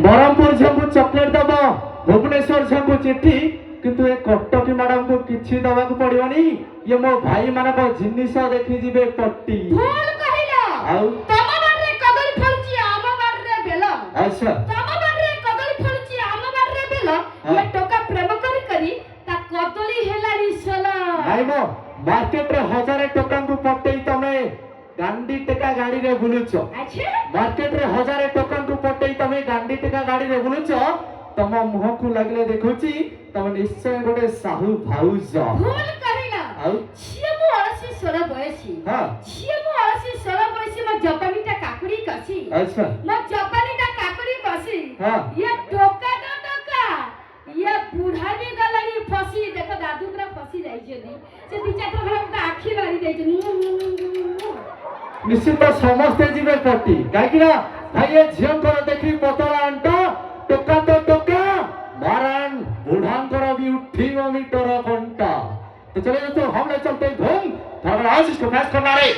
ବ୍ରହ୍ମପୁର ଝିଅଙ୍କୁ ଚକୋଲେଟ ଦବ, ଭୁବନେଶ୍ୱର ଝିଅଙ୍କୁ ଚିଠି, କିନ୍ତୁ ଏ କଟକୀ ମ୍ୟାଡାମକୁ କିଛି ଦବାକୁ ପଡିବନି। ଇଏ ମୋ ଭାଇ ମାନଙ୍କ ଜିନିଷ ଦେଖି ଯିବେ ପଟି। ଭୁଲ କହିଲ। ଆଉ ତମ ବାଡ଼ିରେ କଦଳୀ ଫଳୁଛି, ଆମ ବାଡ଼ିରେ ବେଲ। ଆଚ୍ଛା ତମ ବାଡ଼ିରେ କଦଳୀ ଫଳୁଛି, ଆମ ବାଡ଼ିରେ ବେଲ। ଏ ଟୋକା ପ୍ରେମ କରି କରି ତା କଦଳୀ ହେଲାଣି ସୋଲ। ନାଇଁ ମ ମାର୍କେଟରେ 1000 ଟଙ୍କାଙ୍କୁ ପଟେଇ ତମେ ଗାଣ୍ଡି ଟେକା ଗାଡିରେ ବୁଲୁଛ। ଆଚ୍ଛା ମାର୍କେଟରେ 1000 ଟଙ୍କାଙ୍କୁ ପଟେଇ ତମେ ଗାଣ୍ଡି ଟେକା ଗାଡିରେ ବୁଲୁଛ। ତମ ମୁହଁକୁ ଲାଗିଲେ ଦେଖୁଛି ତମେ ନିଶ୍ଚୟ ଗୋଟେ ସାହୁ ଭାଉଜ। ଭୁଲ କହିଲ। ଆଉ ଝିଅ ମୁଁ ଅଳସୀ ସୋଲ ବୟସୀ। ହଁ ଝିଅ ମୁଁ ଅଳସୀ ସୋଲ ବୟସୀ। ମୋ ଜବାନିଟା କାକୁଡି କଷି। ଆଚ୍ଛା ମୋ ଜବାନିଟା କାକୁଡି କଷି। ହଁ ଇଏ ଟୋକା ତ ଟୋକା, ଇଏ ବୁଢା ବି ଗଲାଣି ଫସି। ଦେଖ ଦାଦୁ ପୁରା ଫସି ଯାଇଛନ୍ତି। ସେ ଦି ଚାରି ଥର ଗୋଟେ ଆଖି ମାରି ଯାଇଛନ୍ତି। ନିଶ୍ଚିତ ସମସ୍ତେ ଯିବେ ପଟି, କାହିଁକି ନା ଭାଇ ଏ ଝିଅଙ୍କର ଦେଖି ପତଳା ଅଣ୍ଟ, ଟୋକା ତ ଟୋକା, ମାରାନ ବୁଢାଙ୍କର ବି ଉଠିବ ମିଟର ଘଣ୍ଟା। तो चले दोस्तों हम लोग चलते घूम, थोड़ा आज इसको मैच करना रे।